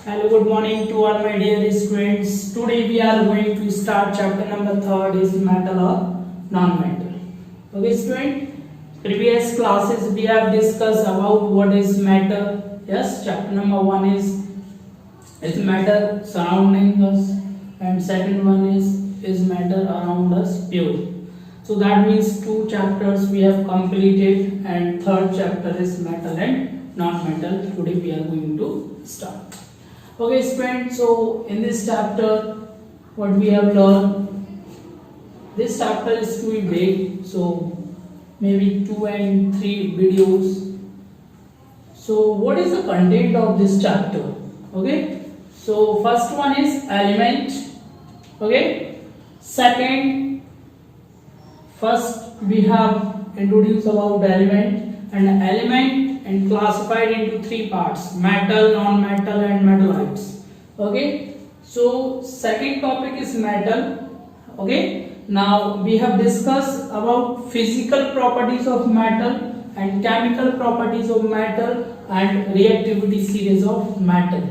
Hello, good morning to all my dear students. Today we are going to start chapter number 3 is metal or non-metal. Okay, student. Previous classes we have discussed about what is matter. Yes, chapter number 1 is matter surrounding us, and second one is matter around us pure. So that means two chapters we have completed, and third chapter is metal and non-metal. Today we are going to start. Okay, students, so in this chapter, what we have learned, this chapter is too big, so maybe 2 and 3 videos. So what is the content of this chapter? Okay, so first one is element. Okay, first we have introduced about element and classified into 3 parts: metal, non-metal and metallites. Okay, so second topic is metal. Okay, now we have discussed about physical properties of metal and chemical properties of metal and reactivity series of metal.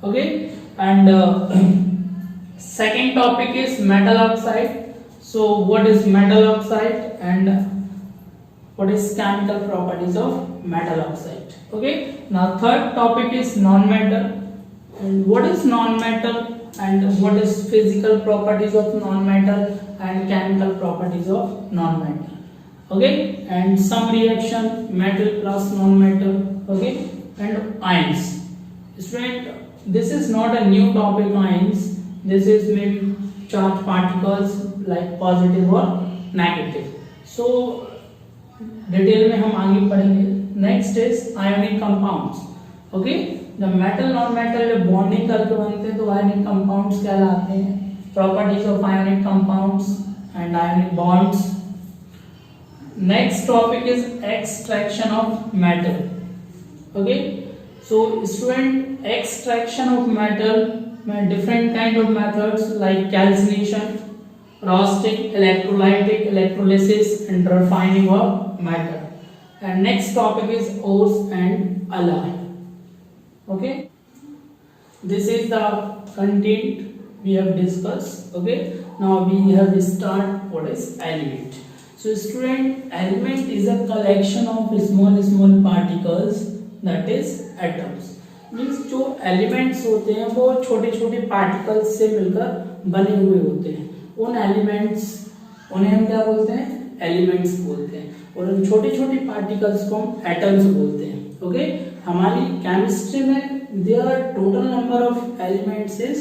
Okay, and second topic is metal oxide. So what is metal oxide and what is chemical properties of metal oxide? Okay, now third topic is non-metal, and what is non-metal and what is physical properties of non-metal and chemical properties of non-metal. Okay, and some reaction metal plus non-metal. Okay, and ions. Student, this is not a new topic, ions. This is maybe charged particles like positive or negative. So detail में हम आगे पढ़ेंगे. Next is ionic compounds. Okay, जब metal non metal जब bonding करके बनते हैं तो आयोनिक कंपाउंड्स कहलाते हैं. Properties of ionic compounds and ionic bonds. Next topic is extraction of metal. Okay, so student, extraction of metal में different kind of methods like calcination, roasting, electrolytic, electrolysis and refining of metal. And next topic is ores and alloy. Okay, this is the content we have discussed. Okay, now we have start what is element. So student, element is a collection of small particles, that is atoms. Means जो elements होते हैं वो छोटे छोटे particles से मिलकर बने हुए होते हैं. उन एलिमेंट्स, उन्हें हम क्या बोलते हैं? एलिमेंट्स बोलते हैं. और उन छोटे छोटे पार्टिकल्स को हम एटम्स बोलते हैं. ओके, हमारी केमिस्ट्री में there total number of elements is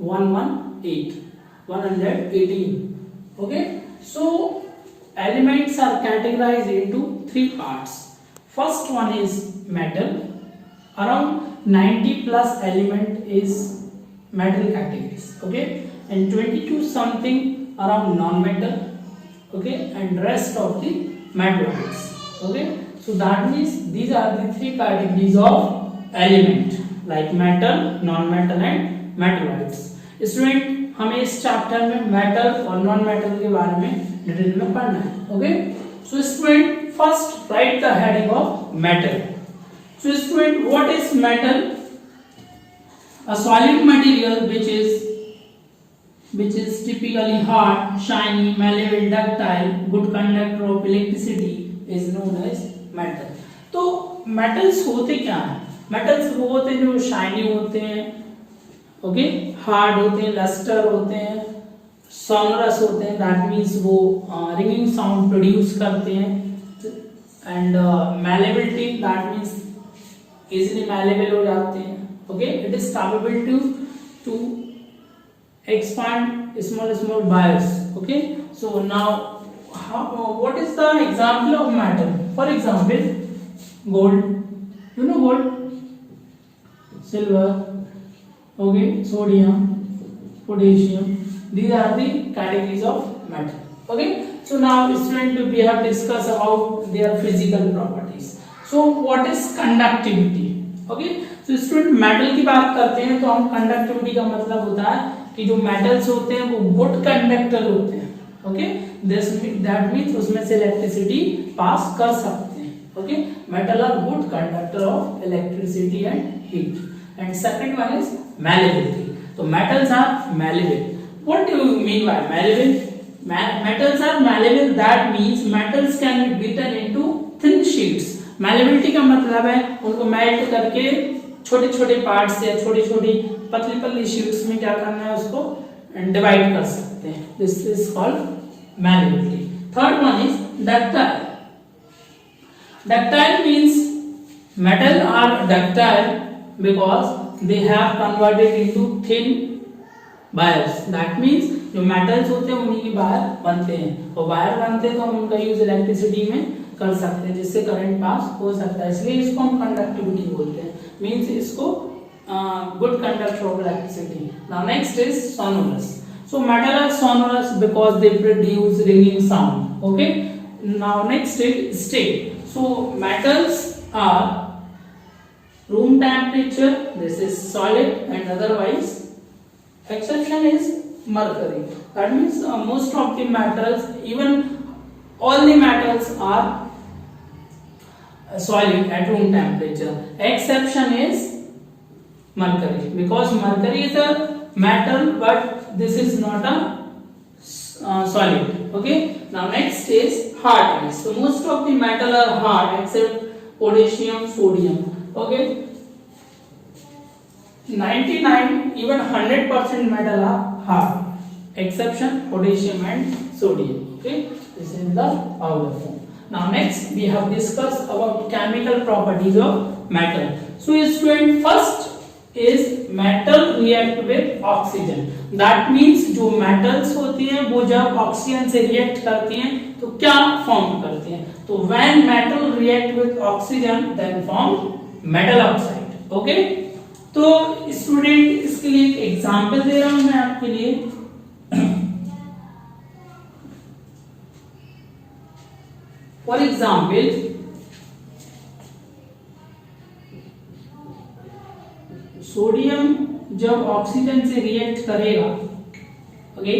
118. Okay, so elements are categorized into 3 parts. First one is metal. Around 90 plus element is metal categories. Okay, and 22 something around non-metal. Okay, and rest of the metallites. Okay, so that means these are the 3 categories of element like metal, non-metal and metallites. Student, हमें इस chapter में metal और non metal के बारे में detail में पढ़ना है. Okay, so student, first right the heading of metal. So student, what is metal? A solid material which is typically hard, shiny, malleable, ductile, good conductor of electricity is known as metal. तो metals होते क्या हैं? Metals वो होते हैं जो shiny होते हैं, okay, hard होते हैं, luster होते हैं, sonorous होते हैं, that means वो ringing sound produce करते हैं, and malleability, that means easily malleable हो जाते हैं. Okay, it is capable to expand small wires. Okay, so now what is the example of metal? For example, gold. You know gold, silver, okay, sodium, potassium. These are the categories of metal. Okay, so now student, we have discussed about their physical properties. So what is conductivity? Okay, तो student, metal की बात करते हैं तो हम conductivity का मतलब होता है कि जो मेटल्स होते हैं वो गुड कंडक्टर होते हैं. ओके, दैट मींस उसमें से इलेक्ट्रिसिटी पास कर सकते हैं. Okay, metal are good conductor of electricity and heat. and second one is malleability. So metals are malleable. What do you mean by malleable? Metals are malleable, that means metals can be beaten into thin sheets. Malleability का मतलब है उनको melt करके छोटे छोटे parts या छोटी छोटी पतली पतली शीट्स में क्या करना है, उसको डिवाइड कर सकते हैं. This is called malleability. Third one is ductile. Ductile means metal are ductile because they have converted into thin wires. That means जो metals होते हैं उन्हीं की वायर बनते हैं, और वायर बनते हैं तो हम उनका यूज इलेक्ट्रिसिटी में कर सकते हैं जिससे करंट पास हो सकता है, इसलिए इसको हम कंडक्टिविटी बोलते हैं. मींस इसको good conductor of electricity. Now next is sonorous. So metal are sonorous because they produce ringing sound. Okay. Now next is state. So metals are room temperature. This is solid and otherwise. Exception is mercury. That means most of the metals, even all the metals are solid at room temperature. Exception is mercury because mercury is a metal but this is not a solid. Okay. Now next is hardness. So most of the metal are hard except potassium, sodium. Okay. 99 even 100% metal are hard. Exception potassium and sodium. Okay. This is the powder form. Now next we have discussed about chemical properties of metal. So student, first is metal react with oxygen. That means जो metals होती हैं वो जब oxygen से react करती हैं तो क्या फॉर्म करती हैं, तो when metal react with oxygen then form metal oxide. Okay. तो स्टूडेंट इसके लिए एक एग्जांपल दे रहा हूं मैं आपके लिए. फॉर एग्जांपल सोडियम जब ऑक्सीजन से रिएक्ट करेगा, ओके,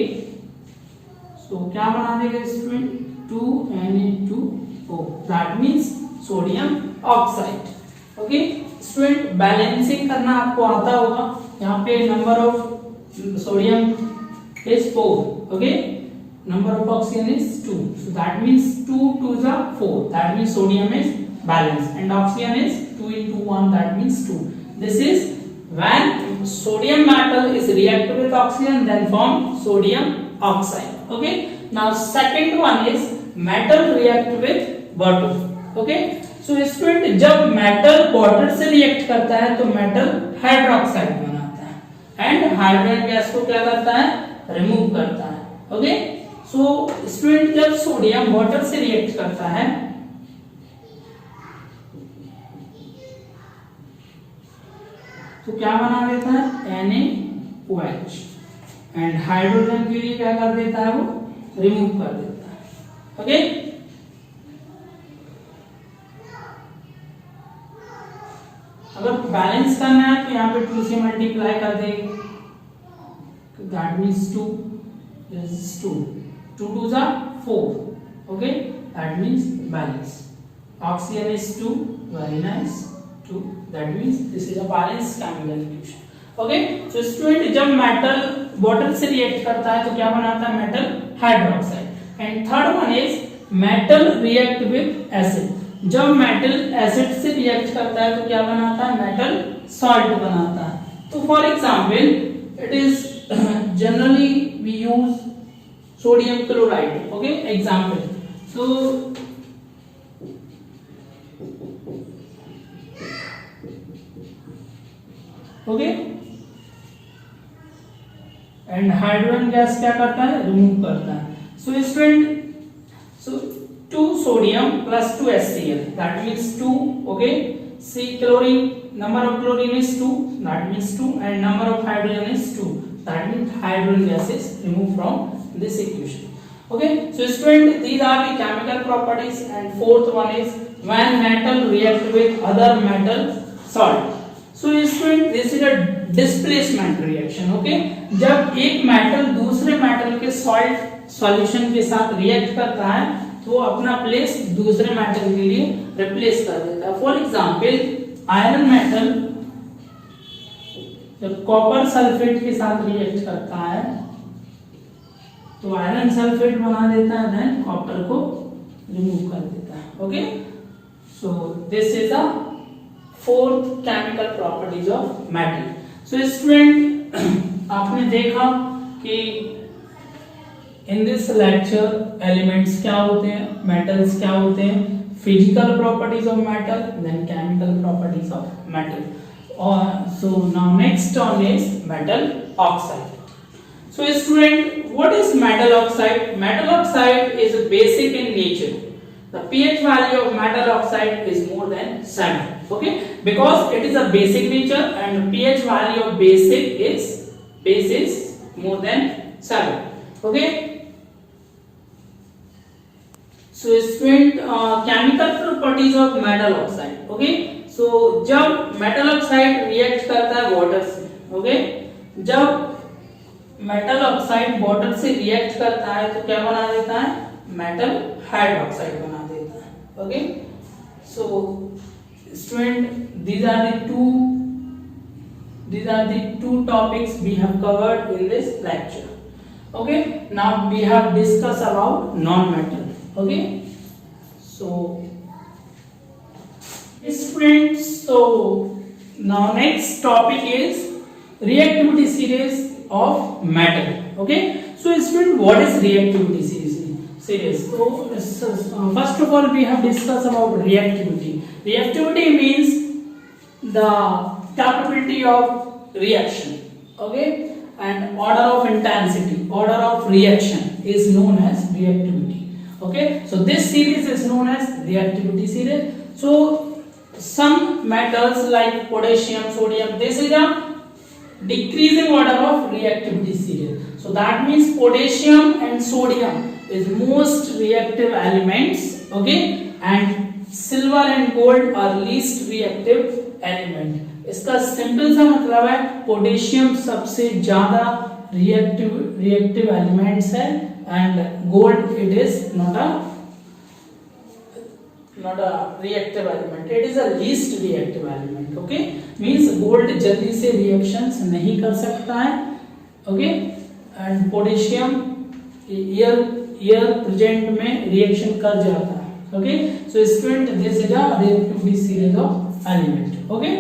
सो क्या बना देगा student, 2Na2O. That means sodium oxide. Okay student, balancing करना आपको आता होगा. यहाँ पे number of sodium is 4. Okay, number of oxygen is 2. So that means 2 2s are 4. That means sodium is balanced and oxygen is 2 into 1. That means 2. This is when sodium metal is reacted with oxygen then form sodium oxide. Okay. Now second one is metal react with water. Okay. So student, जब metal water से react करता है तो metal hydroxide बनाता है and hydrogen gas को क्या करता है, remove करता है. Okay. So student, जब सोडियम वाटर से react करता है तो क्या बना देता है, NaOH, एंड हाइड्रोजन के लिए क्या कर देता है, वो रिमूव कर देता है. ओके. अगर बैलेंस करना है तो यहाँ पे 2 से मल्टीप्लाई कर देंगे, that means 2 is 2. 2 2s are 4. Okay, that means balance. Oxygen is 2. Very nice. 2. That means this is a balanced chemical equation. Okay. So student, जब metal water से react करता है तो क्या बनाता है, metal hydroxide. And third one is metal react with acid. जब metal acid से react करता है तो क्या बनाता है, metal salt बनाता है. तो for example, it is generally we use sodium chloride. Okay, example. So okay, and hydrogen gas क्या करता है, रिमूव करता है. So student, so 2 sodium plus 2 HCl, that means 2. Okay, C chlorine, number of chlorine is 2, that means 2, and number of hydrogen is 2, that means hydrogen gas is removed from this equation. Okay, so student, these are the chemical properties. And fourth one is when metal react with other metal salt. So student, this is a displacement reaction. Okay, जब एक metal दूसरे metal के salt solution के साथ react करता है तो अपना प्लेस दूसरे मेटल के लिए रिप्लेस कर देता है. फॉर एग्जांपल आयरन मेटल जब कॉपर सल्फेट के साथ रिएक्ट करता है तो आयरन सल्फेट बना देता है, देन कॉपर को रिमूव कर देता है. Okay, so this is the fourth chemical properties of metal. So student, आपने देखा कि इन दिस लेक्चर एलिमेंट्स क्या होते हैं, मेटल्स क्या होते हैं, physical properties of metal, then chemical properties of metal. और so now next on is metal oxide. So student, what is metal oxide? Metal oxide is basic in nature. The pH value of metal oxide is more than 7. Okay, because it is a basic nature and pH value of base is more than 7. Okay. So student, chemical properties of metal oxide. Okay. So जब metal oxide react करता है water से, okay, जब metal oxide water से react करता है तो क्या बना देता है, मेटल हाइड्रोक्साइड बना देता है. Okay, so student, these are the two topics we have covered in this lecture. Okay, now we have discussed about non-metal. Okay, so students, so now next topic is reactivity series of metal. Okay, so student, what is reactivity series? So first of all we have discussed about reactivity. Reactivity means the capability of reaction. Okay, and order of intensity, order of reaction is known as reactivity. Okay, so this series is known as reactivity series. So some metals like potassium, sodium, this is a decreasing order of reactivity series. So that means potassium and sodium is most reactive elements. Okay, and silver and gold are least reactive element. इसका simple सा मतलब है potassium सबसे ज्यादा reactive elements है and gold it is not a reactive element, it is a least reactive element. Okay, means gold जल्दी से reactions नहीं कर सकता है. Okay, and potassium air present में reaction कर जाता है. Okay, so student, this is a reactivity series of element. Okay,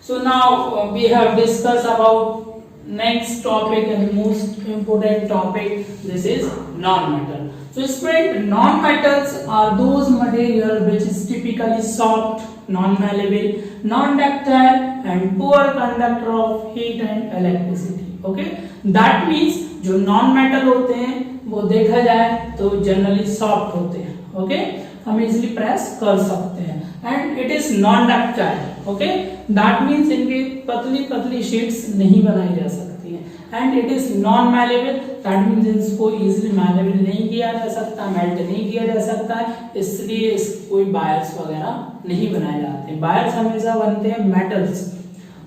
so now we have discussed about next topic and most important topic. This is non-metal. So student, non-metals are those material which is typically soft, non-malleable, non-ductile and poor conductor of heat and electricity. Okay, that means जो non-metal होते हैं वो देखा जाए तो generally soft होते हैं. Okay, हम easily press कर सकते हैं and it is non-ductile. Okay, that means इनकी पतली शीट्स नहीं बनाई जा सकती हैं and it is non-malleable, that means इसको easily malleable नहीं किया जा सकता, मेल्ट नहीं किया जा सकता है, इसलिए कोई बायर्स वगैरह नहीं बनाए जाते हैं. बायर्स हमेशा बनते हैं metals.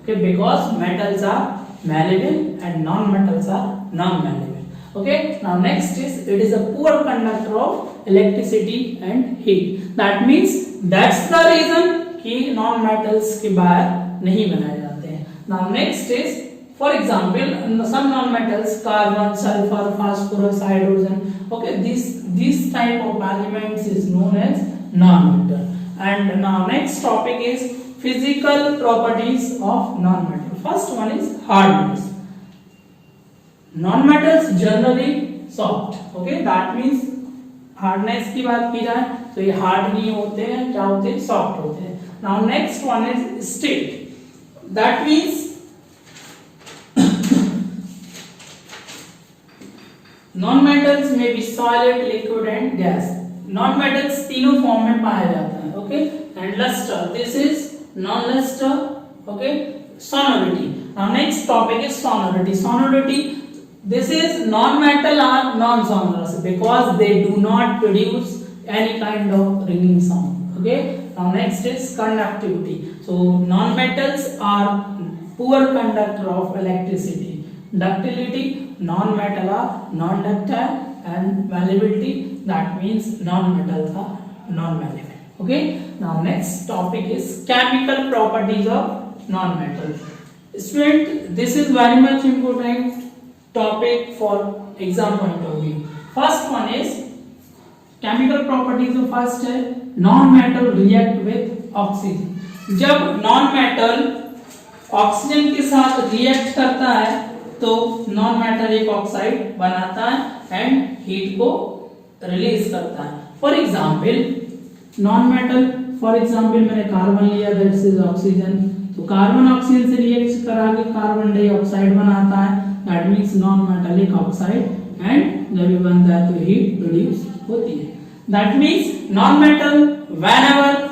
Okay, because metals are malleable and non-metals are non-malleable. Okay, now next is it is a poor conductor of electricity and heat. That means that's the reason कि non-metals के बायर नहीं बनाए जाते हैं. Now next is, for example, some non-metals, carbon, sulfur, phosphorus, hydrogen. Okay, these type of elements is known as non-metal. And now next topic is physical properties of non-metal. First one is hardness. Non-metals generally soft. Okay, that means hardness की बात की जाए तो ये hard नहीं होते हैं, क्या होते हैं, सॉफ्ट होते हैं. Now next one is state. That means non-metals may be solid, liquid and gas. Non-metals तीनों फॉर्म में पाया जाता है. Okay, and luster, this is non-luster. Okay, sonority. Now next topic is sonority. Sonority, this is non-metal are non-sonorous because they do not produce any kind of ringing sound. Okay, now next is conductivity. So non-metals are poor conductor of electricity. Ductility, non-metal are non-ductile, and malleability, that means non-metals are non-malleable. Okay, now next topic is chemical properties of non-metals. Student, this is very much important topic for exam point of view. First one is chemical properties of first है non-metal react with oxygen. जब non-metal oxygen के साथ react करता है तो non metallic oxide बनाता है and heat को रिलीज करता है. For example non metal, for example मैंने कार्बन लिया, दैट्स इज ऑक्सीजन. तो कार्बन ऑक्सीजन से रिएक्ट करा के कार्बन डाइऑक्साइड बनाता है, that means non metallic oxide, and जब ये बनता है तो हीट प्रोड्यूस होती है. That means non metal whenever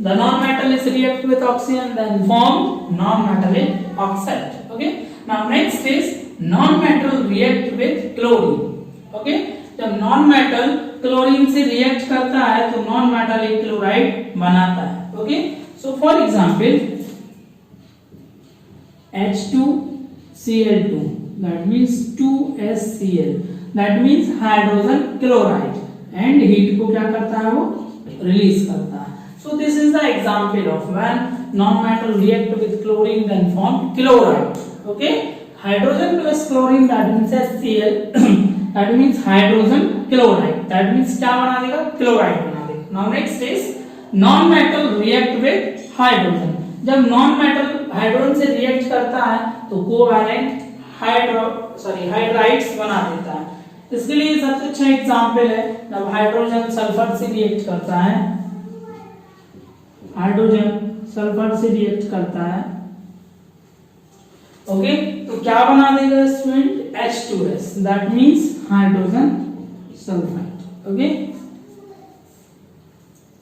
the non-metal is react with oxygen then form non-metallic oxide. Okay, now next is non-metal react with chlorine. Okay, जब non-metal chlorine से react करता है तो non-metallic chloride बनाता है. Okay, so for example H2Cl2, that means 2HCl, that means hydrogen chloride, and heat को क्या करता है, वो release करता है. So this is the example of when non-metal react with chlorine then form chloride. Okay, hydrogen plus chlorine, that means HCl, that means hydrogen chloride, that means क्या बना देगा, chloride बना देगा. Now next is non-metal react with hydrogen. जब non-metal hydrogen से react करता है तो covalent हाइड्राइड्स बना देता है. इसके लिए सबसे अच्छा एग्जाम्पल है जब हाइड्रोजन सल्फर से रिएक्ट करता है, हाइड्रोजन सल्फर से रिएक्ट करता है. ओके, तो क्या बना देगा student, H2S, that means hydrogen sulphide. Okay,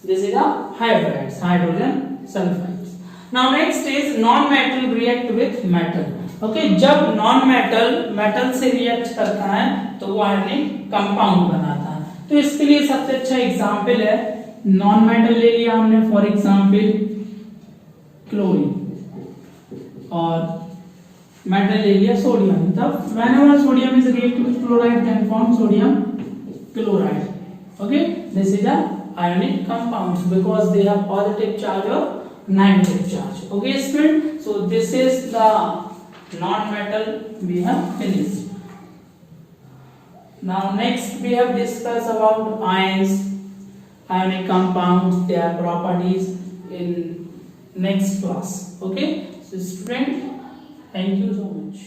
this is the hydrides, hydrogen sulphides. Now next is non metal react with metal. Okay, जब नॉन मेटल मेटल से रिएक्ट करता है तो वो आयनिक कंपाउंड बनाता है. तो इसके लिए सबसे अच्छा एग्जांपल है, नॉन मेटल ले लिया हमने, फॉर एग्जांपल क्लोरीन, और मेटल ले लिया सोडियम. तब whenever sodium is react with chloride then form sodium chloride. Okay, this is a ionic compounds because they have positive charge or negative charge. Okay student, so this is the non-metal we have finished. Now next we have discussed about ions, ionic compounds, their properties in next class. Okay, so student, thank you so much.